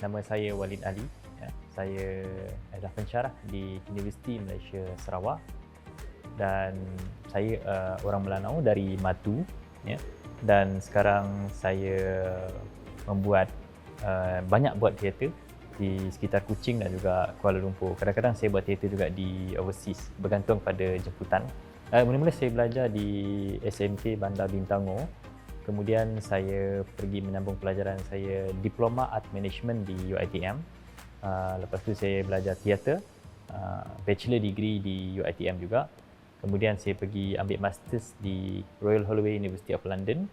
Nama saya Walid Ali. Ya. Saya adalah pensyarah di Universiti Malaysia Sarawak dan saya orang Melanau dari Matu. Ya. Dan sekarang saya membuat banyak buat teater di sekitar Kuching dan juga Kuala Lumpur. Kadang-kadang saya buat teater juga di overseas, bergantung pada jemputan. Mula-mula saya belajar di SMK Bandar Bintangor. Kemudian saya pergi menyambung pelajaran saya Diploma Art Management di UiTM. Lepas tu saya belajar teater, Bachelor Degree di UiTM juga. Kemudian saya pergi ambil Masters di Royal Holloway University of London.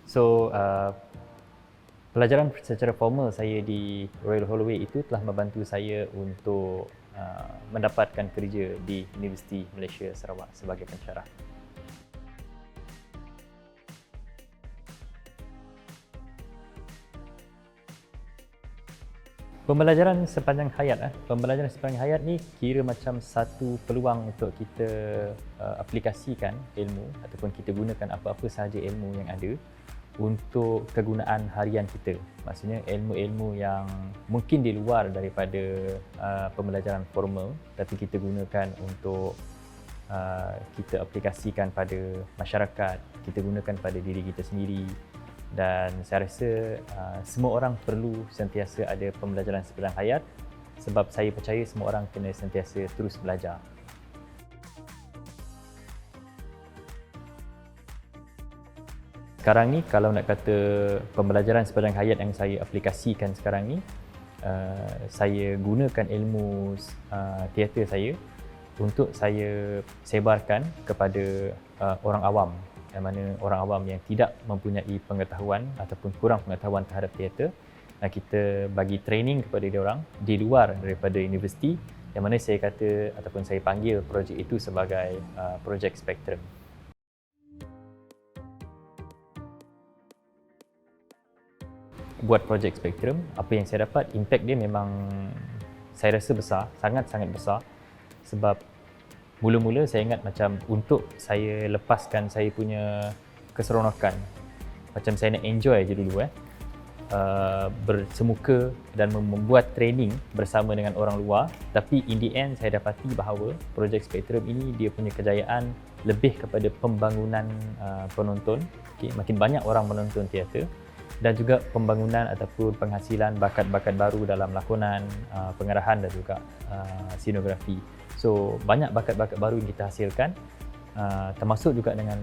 So, pelajaran secara formal saya di Royal Holloway itu telah membantu saya untuk mendapatkan kerja di Universiti Malaysia Sarawak sebagai pensyarah. Pembelajaran sepanjang hayat. Pembelajaran sepanjang hayat ni kira macam satu peluang untuk kita aplikasikan ilmu ataupun kita gunakan apa-apa sahaja ilmu yang ada untuk kegunaan harian kita. Maksudnya ilmu-ilmu yang mungkin di luar daripada pembelajaran formal tapi kita gunakan untuk kita aplikasikan pada masyarakat, kita gunakan pada diri kita sendiri. Dan saya rasa semua orang perlu sentiasa ada pembelajaran sepanjang hayat sebab saya percaya semua orang kena sentiasa terus belajar. Sekarang ni kalau nak kata pembelajaran sepanjang hayat yang saya aplikasikan sekarang ni, saya gunakan ilmu teater saya untuk saya sebarkan kepada orang awam, yang mana orang awam yang tidak mempunyai pengetahuan ataupun kurang pengetahuan terhadap teater, kita bagi training kepada dia orang di luar daripada universiti, yang mana saya kata ataupun saya panggil projek itu sebagai projek Spektrum. Buat projek Spektrum, apa yang saya dapat, impact dia memang saya rasa besar, sangat-sangat besar. Sebab mula-mula saya ingat macam untuk saya lepaskan saya punya keseronokan, macam saya nak enjoy je dulu bersemuka dan membuat training bersama dengan orang luar, tapi in the end saya dapati bahawa projek Spektrum ini dia punya kejayaan lebih kepada pembangunan penonton. Makin banyak orang menonton teater dan juga pembangunan ataupun penghasilan bakat-bakat baru dalam lakonan, pengarahan dan juga scenografi. So, banyak bakat-bakat baru yang kita hasilkan, termasuk juga dengan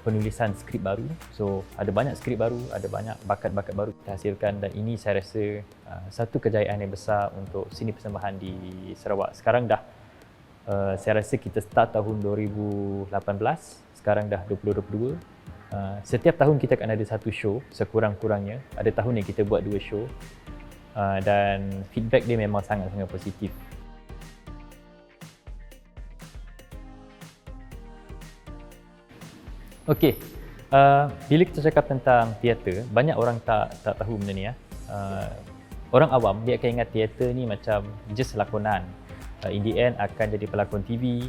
penulisan skrip baru. So, ada banyak skrip baru, ada banyak bakat-bakat baru kita hasilkan dan ini saya rasa satu kejayaan yang besar untuk seni persembahan di Sarawak. Sekarang dah, saya rasa kita start tahun 2018, sekarang dah 2022. Setiap tahun kita akan ada satu show sekurang-kurangnya. Ada tahun yang kita buat 2 show dan feedback dia memang sangat-sangat positif. Okey, bila kita cakap tentang teater, banyak orang tak tahu benda ni. Orang awam dia akan ingat teater ni macam just lakonan. In the end akan jadi pelakon TV,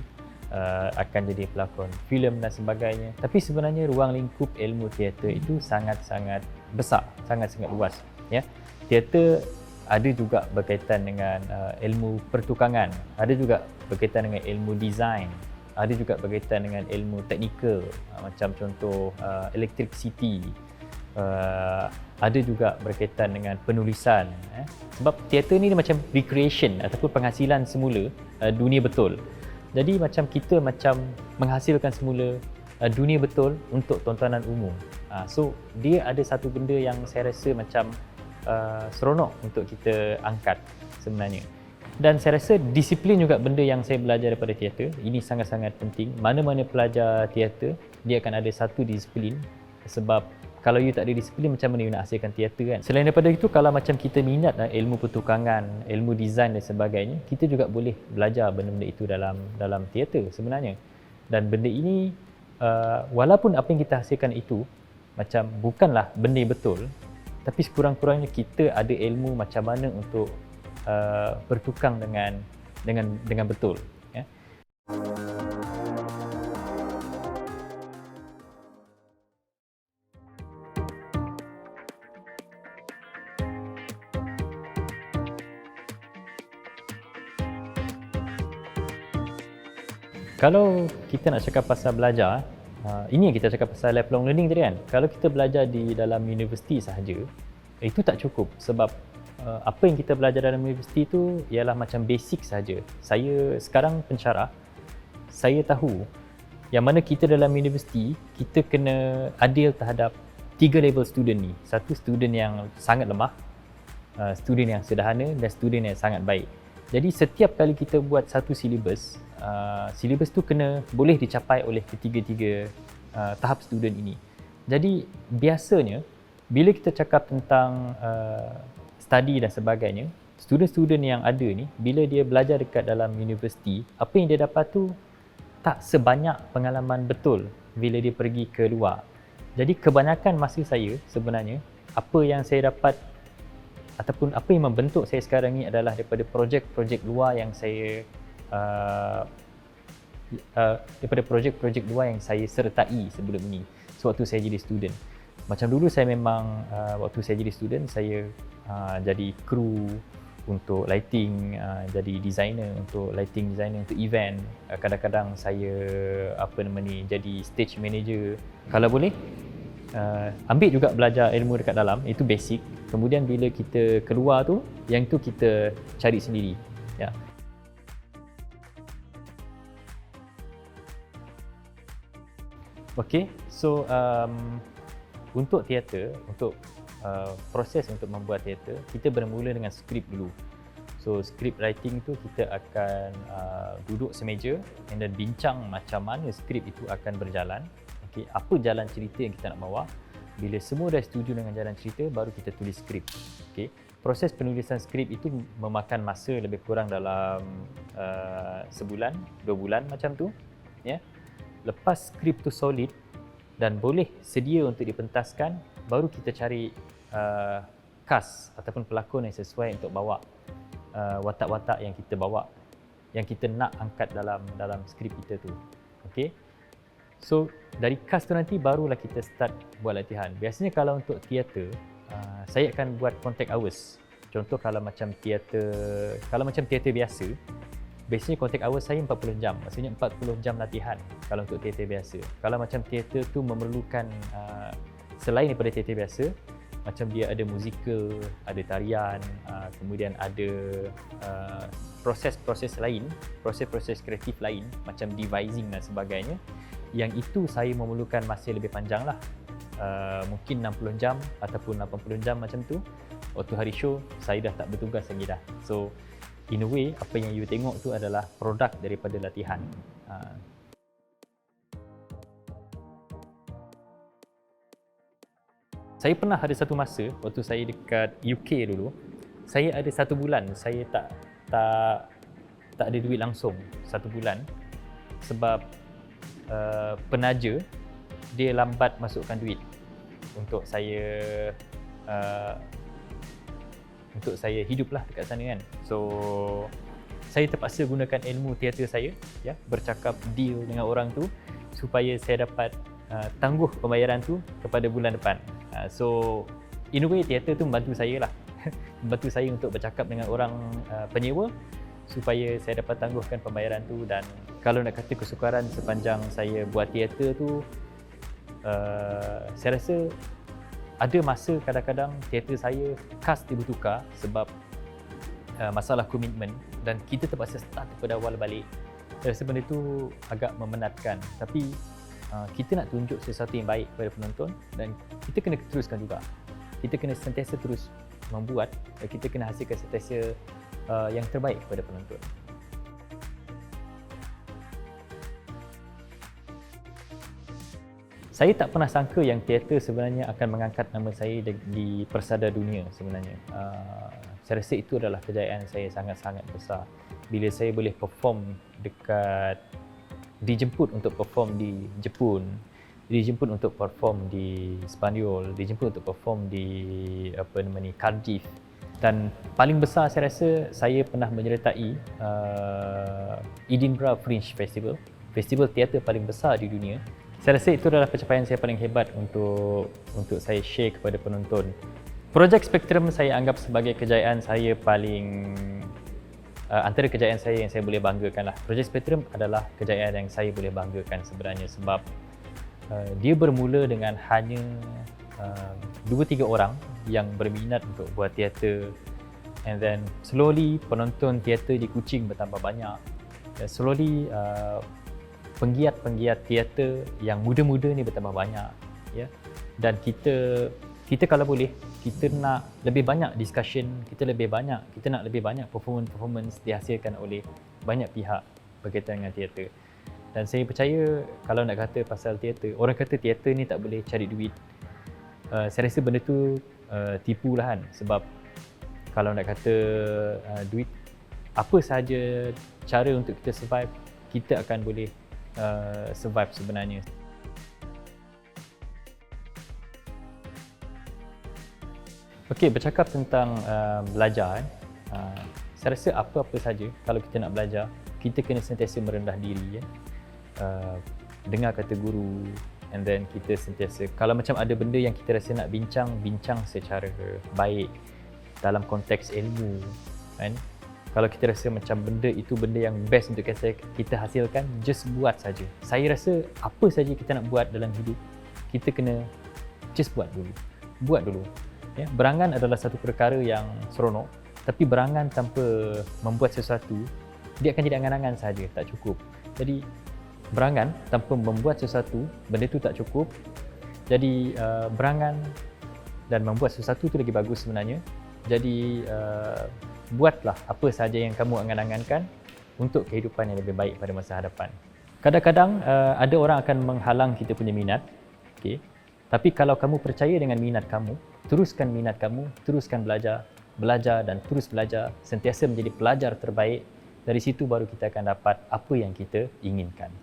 akan jadi pelakon filem dan sebagainya. Tapi sebenarnya ruang lingkup ilmu teater itu sangat-sangat besar, sangat-sangat luas. Ya, teater ada juga berkaitan dengan ilmu pertukangan, ada juga berkaitan dengan ilmu design, ada juga berkaitan dengan ilmu teknikal, macam contoh electricity, ada juga berkaitan dengan penulisan. Sebab teater ni dia macam recreation ataupun penghasilan semula dunia betul. Jadi macam kita macam menghasilkan semula dunia betul untuk tontonan umum. So dia ada satu benda yang saya rasa macam seronok untuk kita angkat sebenarnya. Dan saya rasa disiplin juga benda yang saya belajar daripada teater. Ini sangat-sangat penting. Mana-mana pelajar teater, dia akan ada satu disiplin. Sebab kalau you tak ada disiplin, macam mana you nak hasilkan teater kan? Selain daripada itu, kalau macam kita minat ilmu pertukangan, ilmu design dan sebagainya, kita juga boleh belajar benda-benda itu dalam teater sebenarnya. Dan benda ini, walaupun apa yang kita hasilkan itu macam bukanlah benda betul, tapi sekurang-kurangnya kita ada ilmu macam mana untuk bertukang dengan betul. Ya. Kalau kita nak cakap pasal belajar, ini yang kita cakap pasal lifelong learning tadi kan. Kalau kita belajar di dalam universiti sahaja, itu tak cukup sebab apa yang kita belajar dalam universiti tu ialah macam basic sahaja. Saya sekarang pensyarah, saya tahu yang mana kita dalam universiti, kita kena adil terhadap 3 level student ni. Satu student yang sangat lemah, student yang sederhana dan student yang sangat baik. Jadi setiap kali kita buat satu silibus, silibus tu boleh dicapai oleh ketiga-tiga tahap student ini. Jadi biasanya bila kita cakap tentang study dan sebagainya, student-student yang ada ni bila dia belajar dekat dalam universiti, apa yang dia dapat tu tak sebanyak pengalaman betul bila dia pergi ke luar. Jadi kebanyakan masa saya sebenarnya, apa yang saya dapat ataupun apa yang membentuk saya sekarang ni adalah daripada projek-projek luar yang saya daripada projek-projek luar yang saya sertai sebelum ini sewaktu saya jadi student. Macam dulu saya memang waktu saya jadi student, saya jadi kru untuk lighting, jadi designer untuk lighting designer untuk event. Kadang-kadang saya jadi stage manager. Kalau boleh ambil juga belajar ilmu dekat dalam, itu basic. Kemudian bila kita keluar tu, yang tu kita cari sendiri. Ya. Okay, so untuk teater, untuk proses untuk membuat teater, kita bermula dengan skrip dulu. So script writing tu kita akan duduk semeja and then bincang macam mana skrip itu akan berjalan. Okay, apa jalan cerita yang kita nak bawa. Bila semua dah setuju dengan jalan cerita, baru kita tulis skrip. Okay. Proses penulisan skrip itu memakan masa lebih kurang dalam sebulan, 2 bulan macam tu. Ya. Lepas skrip tu solid dan boleh sedia untuk dipentaskan, baru kita cari cast ataupun pelakon yang sesuai untuk bawa watak-watak yang kita bawa, yang kita nak angkat dalam skrip kita tu. Okay. So dari cast tu nanti barulah kita start buat latihan. Biasanya kalau untuk teater, saya akan buat contact hours. Contoh kalau macam teater biasa, biasanya contact hours saya 40 jam. Maksudnya 40 jam latihan kalau untuk teater biasa. Kalau macam teater tu memerlukan selain daripada teater biasa, macam dia ada musikal, ada tarian, kemudian ada proses-proses lain, proses-proses kreatif lain macam devising dan sebagainya, yang itu saya memerlukan masa lebih panjang lah, mungkin 60 jam ataupun 80 jam macam tu. Waktu hari show saya dah tak bertugas lagi dah. So in a way, apa yang you tengok tu adalah produk daripada latihan. Saya pernah ada satu masa waktu saya dekat UK dulu, saya ada 1 bulan saya tak ada duit langsung 1 bulan sebab penaja dia lambat masukkan duit untuk saya hiduplah dekat sana kan. So saya terpaksa gunakan ilmu teater saya, ya, bercakap deal dengan orang tu supaya saya dapat tangguh pembayaran tu kepada bulan depan. So in a way teater tu membantu saya lah membantu saya untuk bercakap dengan orang penyewa supaya saya dapat tangguhkan pembayaran tu. Dan kalau nak kata kesukaran sepanjang saya buat teater tu, saya rasa ada masa kadang-kadang teater saya cast dia bertukar sebab masalah komitmen dan kita terpaksa start daripada awal balik. Saya rasa benda tu agak memenatkan, tapi kita nak tunjuk sesuatu yang baik kepada penonton dan kita kena teruskan juga. Kita kena sentiasa terus membuat dan kita kena hasilkan sentiasa yang terbaik kepada penonton. Saya tak pernah sangka yang teater sebenarnya akan mengangkat nama saya di persada dunia sebenarnya. Saya rasa itu adalah kejayaan saya sangat-sangat besar. Bila saya boleh perform dijemput untuk perform di Jepun, dijemput untuk perform di Spanyol, dijemput untuk perform di Cardiff. Dan paling besar saya rasa saya pernah menyertai Edinburgh Fringe Festival, festival teater paling besar di dunia. Saya rasa itu adalah pencapaian saya paling hebat untuk saya share kepada penonton. Projek Spektrum saya anggap sebagai kejayaan saya paling antara kejayaan saya yang saya boleh banggakan lah. Projek Spectrum adalah kejayaan yang saya boleh banggakan sebenarnya sebab dia bermula dengan hanya 2-3 orang yang berminat untuk buat teater, and then slowly penonton teater di Kuching bertambah banyak, dan slowly penggiat-penggiat teater yang muda-muda ni bertambah banyak, ya. Dan kita kalau boleh, kita nak lebih banyak discussion, kita nak lebih banyak performance dihasilkan oleh banyak pihak berkaitan dengan teater. Dan saya percaya kalau nak kata pasal teater, orang kata teater ni tak boleh cari duit. Saya rasa benda tu tipu lah kan, sebab kalau nak kata duit, apa sahaja cara untuk kita survive, kita akan boleh survive sebenarnya. Okey, bercakap tentang belajar, saya rasa apa-apa saja kalau kita nak belajar, kita kena sentiasa merendah diri, ya. Dengar kata guru, and then kita sentiasa, kalau macam ada benda yang kita rasa nak bincang secara baik dalam konteks ilmu, kan. Kalau kita rasa macam benda itu benda yang best untuk kita hasilkan, just buat saja. Saya rasa apa saja kita nak buat dalam hidup, kita kena just buat dulu. Ya, berangan adalah satu perkara yang seronok, tapi berangan tanpa membuat sesuatu, dia akan jadi angan-angan saja, tak cukup. Jadi berangan tanpa membuat sesuatu, benda itu tak cukup. Jadi berangan dan membuat sesuatu itu lagi bagus sebenarnya. Jadi buatlah apa sahaja yang kamu angan-angankan untuk kehidupan yang lebih baik pada masa hadapan. Kadang-kadang ada orang akan menghalang kita punya minat, okay? Tapi kalau kamu percaya dengan minat kamu, teruskan minat kamu, teruskan belajar dan terus belajar, sentiasa menjadi pelajar terbaik. Dari situ baru kita akan dapat apa yang kita inginkan.